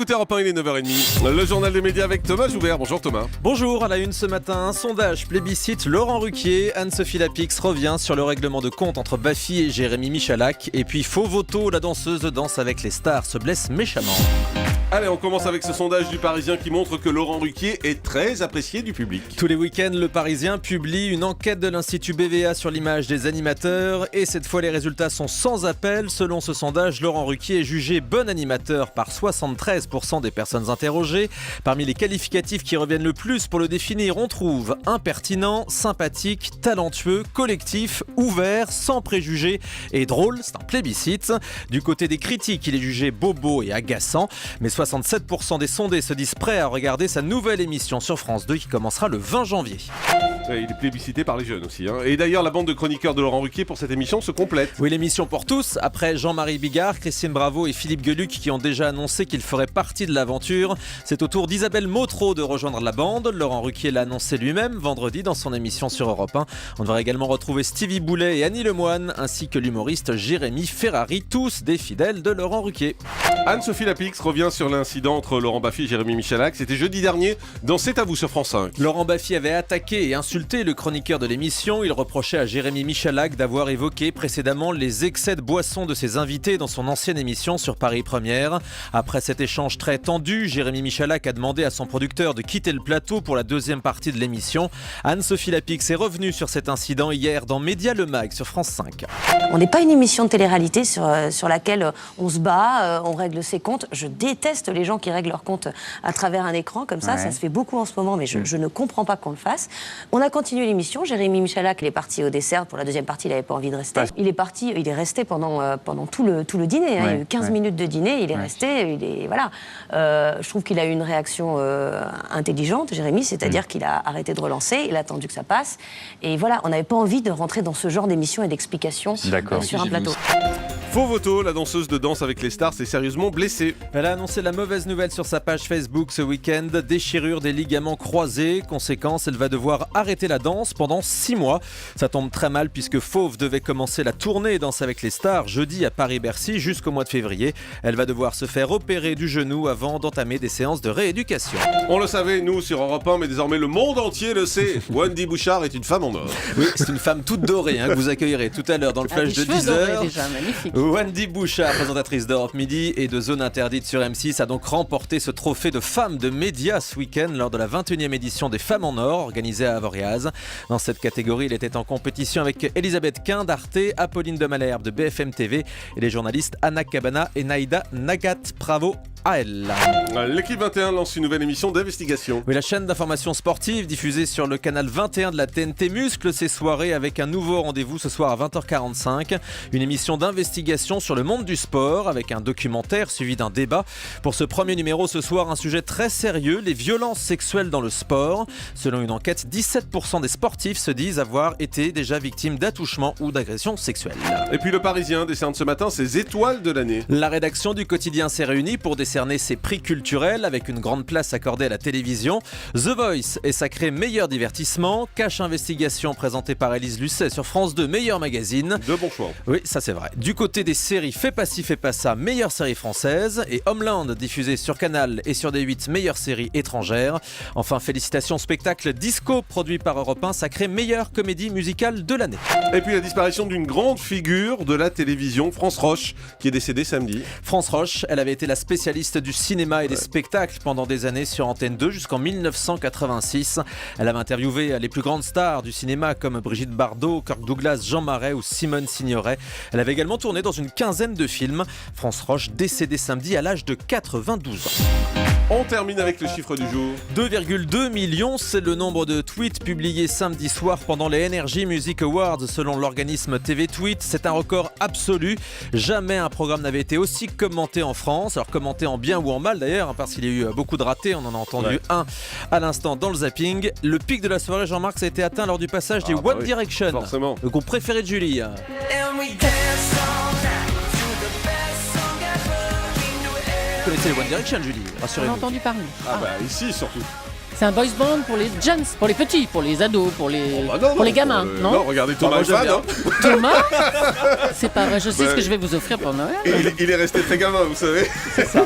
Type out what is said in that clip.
écoutez Europe 1, il est 9h30. Le journal des médias avec Thomas Joubert. Bonjour Thomas. Bonjour, à la une ce matin, un sondage plébiscite Laurent Ruquier. Anne-Sophie Lapix revient sur le règlement de compte entre Baffy et Jérémy Michalak. Et puis Faux Voto, la danseuse de Danse avec les stars se blesse méchamment. Allez, on commence avec ce sondage du Parisien qui montre que Laurent Ruquier est très apprécié du public. Tous les week-ends, le Parisien publie une enquête de l'Institut BVA sur l'image des animateurs. Et cette fois, les résultats sont sans appel. Selon ce sondage, Laurent Ruquier est jugé bon animateur par 73% des personnes interrogées. Parmi les qualificatifs qui reviennent le plus pour le définir, on trouve impertinent, sympathique, talentueux, collectif, ouvert, sans préjugés et drôle. C'est un plébiscite. Du côté des critiques, il est jugé bobo et agaçant. Mais 67% des sondés se disent prêts à regarder sa nouvelle émission sur France 2 qui commencera le 20 janvier. Il est plébiscité par les jeunes aussi. Et d'ailleurs, la bande de chroniqueurs de Laurent Ruquier pour cette émission se complète. Oui, l'émission pour tous. Après Jean-Marie Bigard, Christine Bravo et Philippe Gueluc qui ont déjà annoncé qu'ils feraient partie de l'aventure, c'est au tour d'Isabelle Motro de rejoindre la bande. Laurent Ruquier l'a annoncé lui-même vendredi dans son émission sur Europe 1. On devrait également retrouver Stevie Boulet et Annie Lemoine, ainsi que l'humoriste Jérémy Ferrari, tous des fidèles de Laurent Ruquier. Anne-Sophie Lapix revient sur l'incident entre Laurent Baffy et Jérémy Michalak. C'était jeudi dernier dans C'est à vous sur France 5. Laurent Baffy avait attaqué et insulté le chroniqueur de l'émission. Il reprochait à Jérémy Michalak d'avoir évoqué précédemment les excès de boisson de ses invités dans son ancienne émission sur Paris Première. Après cet échange très tendu, Jérémy Michalak a demandé à son producteur de quitter le plateau pour la deuxième partie de l'émission. Anne-Sophie Lapix est revenue sur cet incident hier dans Média Le Mag sur France 5. On n'est pas une émission de télé-réalité sur laquelle on se bat, on règle ses comptes. Je déteste les gens qui règlent leurs comptes à travers un écran comme ça. Ouais. Ça se fait beaucoup en ce moment, mais je ne comprends pas qu'on le fasse. On a continué l'émission. Jérémy Michalak, il est parti au dessert. Pour la deuxième partie, il n'avait pas envie de rester. Il est parti, il est resté pendant tout le dîner. Il y a eu 15 minutes de dîner, il est resté. Voilà. Je trouve qu'il a eu une réaction intelligente, Jérémy, c'est-à-dire qu'il a arrêté de relancer, il a attendu que ça passe. Et voilà, on n'avait pas envie de rentrer dans ce genre d'émission et d'explications sur un plateau. Faux Voto, la danseuse de Danse avec les stars, s'est sérieusement blessée. Elle a annoncé la mauvaise nouvelle sur sa page Facebook ce week-end. Déchirure des ligaments croisés. Conséquence, elle va devoir arrêter la danse pendant 6 mois. Ça tombe très mal puisque Fauve devait commencer la tournée Danse avec les stars jeudi à Paris-Bercy jusqu'au mois de février. Elle va devoir se faire opérer du genou avant d'entamer des séances de rééducation. On le savait, nous, sur Europe 1, mais désormais le monde entier le sait. Wendy Bouchard est une femme en or. Oui, c'est une femme toute dorée que vous accueillerez tout à l'heure dans le flash de 10h. Déjà, magnifique. Wendy Bouchard, présentatrice d'Europe Midi et de Zone Interdite sur M6, a donc remporté ce trophée de femme de médias ce week-end lors de la 21e édition des Femmes en Or organisée à Avoriaz. Dans cette catégorie, elle était en compétition avec Elisabeth Quint d'Arte, Apolline de Malherbe de BFM TV et les journalistes Anna Cabana et Naïda Nagat. Bravo à elle. L'équipe 21 lance une nouvelle émission d'investigation. Oui, la chaîne d'information sportive diffusée sur le canal 21 de la TNT muscle ses soirées avec un nouveau rendez-vous ce soir à 20h45. Une émission d'investigation sur le monde du sport avec un documentaire suivi d'un débat. Pour ce premier numéro ce soir, un sujet très sérieux, les violences sexuelles dans le sport. Selon une enquête, 17% des sportifs se disent avoir été déjà victimes d'attouchements ou d'agressions sexuelles. Et puis le Parisien décerne ce matin ses étoiles de l'année. La rédaction du quotidien s'est réunie pour décerner ses prix culturels avec une grande place accordée à la télévision. The Voice est sacré meilleur divertissement. Cache Investigation présenté par Élise Lucet sur France 2, meilleur magazine. De bons choix. Oui, ça c'est vrai. Du côté des séries, Fais pas ci, fais pas ça, meilleure série française. Et Homeland, diffusé sur Canal et sur D8, meilleure série étrangère. Enfin, félicitations spectacle Disco, produit par Europe 1, sacré meilleure comédie musicale de l'année. Et puis la disparition d'une grande figure de la télévision, France Roche, qui est décédée samedi. France Roche, elle avait été la spécialiste du cinéma et des spectacles pendant des années sur Antenne 2 jusqu'en 1986. Elle avait interviewé les plus grandes stars du cinéma comme Brigitte Bardot, Kirk Douglas, Jean Marais ou Simone Signoret. Elle avait également tourné dans une quinzaine de films. France Roche, décédée samedi à l'âge de 92 ans. On termine avec le chiffre du jour. 2,2 millions, c'est le nombre de tweets publiés samedi soir pendant les Energy Music Awards selon l'organisme TV Tweet. C'est un record absolu. Jamais un programme n'avait été aussi commenté en France. Alors commenté en bien ou en mal d'ailleurs, parce qu'il y a eu beaucoup de ratés. On en a entendu un à l'instant dans le zapping. Le pic de la soirée, Jean-Marc, ça a été atteint lors du passage des One Direction. Forcément. Le groupe préféré de Julie. Vous connaissez les One Direction, Julie, On a rassurez-vous. entendu parler. Ici surtout. C'est un boys band pour les jeunes, pour les petits, pour les ados, pour les gamins, non Non, regardez Thomas est fan, hein. Thomas, c'est pas vrai, je sais ce que je vais vous offrir pour Noël. Il est resté très gamin, vous savez. C'est ça.